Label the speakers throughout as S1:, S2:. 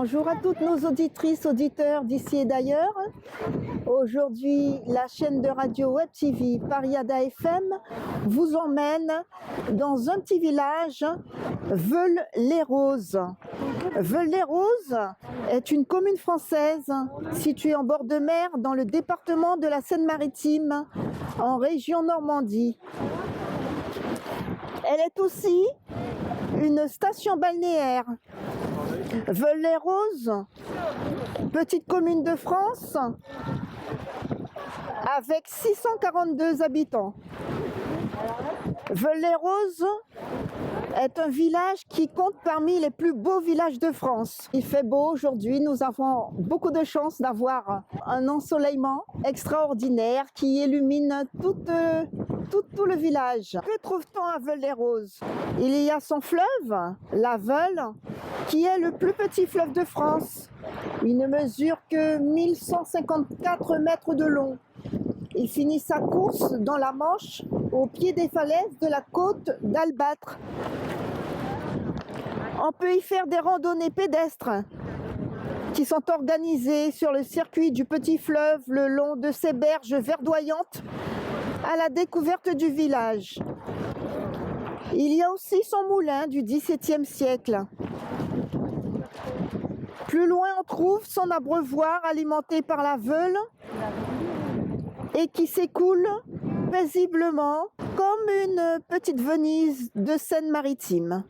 S1: Bonjour à toutes nos auditrices, auditeurs d'ici et d'ailleurs. Aujourd'hui, la chaîne de radio Web TV Pariada FM vous emmène dans un petit village, Veules-les-Roses. Veules-les-Roses est une commune française située en bord de mer dans le département de la Seine-Maritime, en région Normandie. Elle est aussi une station balnéaire. Veules-les-Roses, petite commune de France, avec 642 habitants. Veules-les-Roses est un village qui compte parmi les plus beaux villages de France. Il fait beau aujourd'hui, nous avons beaucoup de chance d'avoir un ensoleillement extraordinaire qui illumine tout le village. Que trouve-t-on à Veules-les-Roses? Il y a son fleuve, la Veule, qui est le plus petit fleuve de France. Il ne mesure que 1154 mètres de long. Il finit sa course dans la Manche, au pied des falaises de la côte d'Albâtre. On peut y faire des randonnées pédestres qui sont organisées sur le circuit du petit fleuve le long de ses berges verdoyantes à la découverte du village. Il y a aussi son moulin du XVIIe siècle. Plus loin, on trouve son abreuvoir alimenté par la Veule et qui s'écoule paisiblement comme une petite Venise de Seine-Maritime.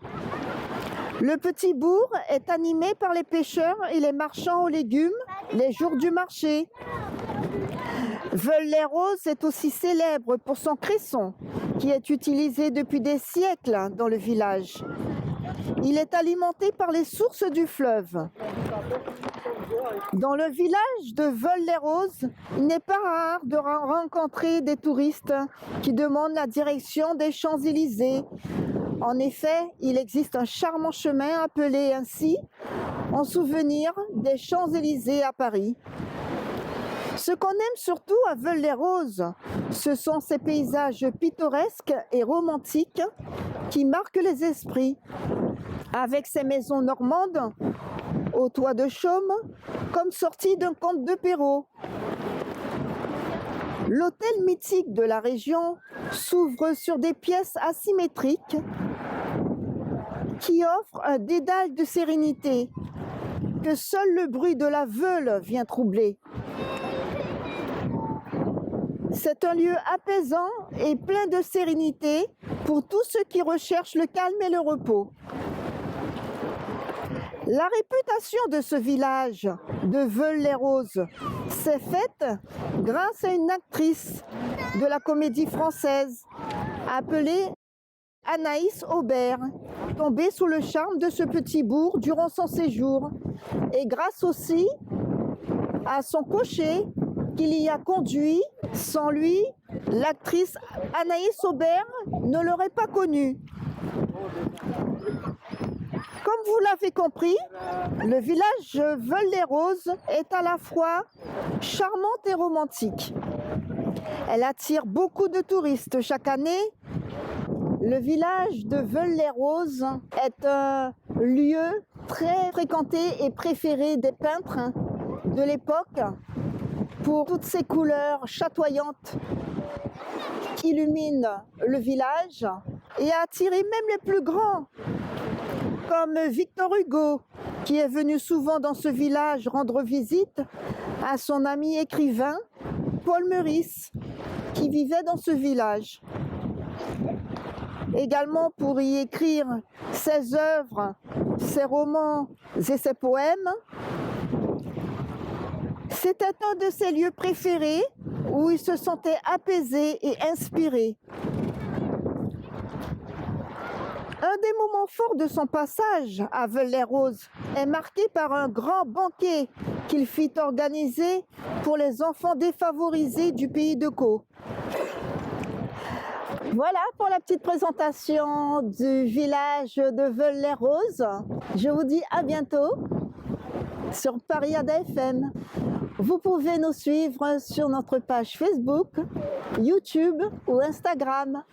S1: Le petit bourg est animé par les pêcheurs et les marchands aux légumes les jours du marché. Veules-les-Roses est aussi célèbre pour son cresson, qui est utilisé depuis des siècles dans le village. Il est alimenté par les sources du fleuve. Dans le village de Veules-les-Roses, il n'est pas rare de rencontrer des touristes qui demandent la direction des Champs-Élysées. En effet, il existe un charmant chemin appelé ainsi, en souvenir des Champs-Élysées à Paris. Ce qu'on aime surtout à Veules-les-Roses, ce sont ces paysages pittoresques et romantiques qui marquent les esprits, avec ces maisons normandes au toit de chaume, comme sorties d'un conte de Perrault. L'hôtel mythique de la région s'ouvre sur des pièces asymétriques qui offrent un dédale de sérénité que seul le bruit de la Veule vient troubler. C'est un lieu apaisant et plein de sérénité pour tous ceux qui recherchent le calme et le repos. La réputation de ce village de Veules-les-Roses s'est faite grâce à une actrice de la comédie française appelée Anaïs Aubert, tombée sous le charme de ce petit bourg durant son séjour, et grâce aussi à son cocher qui l'y a conduit. Sans lui, l'actrice Anaïs Aubert ne l'aurait pas connue. Comme vous l'avez compris, le village Veules-les-Roses est à la fois charmante et romantique. Elle attire beaucoup de touristes chaque année. Le village de Veules-les-Roses est un lieu très fréquenté et préféré des peintres de l'époque pour toutes ces couleurs chatoyantes qui illuminent le village et a attiré même les plus grands, comme Victor Hugo, qui est venu souvent dans ce village rendre visite à son ami écrivain Paul Meurice, qui vivait dans ce village. Également pour y écrire ses œuvres, ses romans et ses poèmes. C'était un de ses lieux préférés où il se sentait apaisé et inspiré. Un des moments forts de son passage à Veules-les-Roses est marqué par un grand banquet qu'il fit organiser pour les enfants défavorisés du pays de Caux. Voilà pour la petite présentation du village de Veules-les-Roses. Je vous dis à bientôt sur Pariada FM. Vous pouvez nous suivre sur notre page Facebook, YouTube ou Instagram.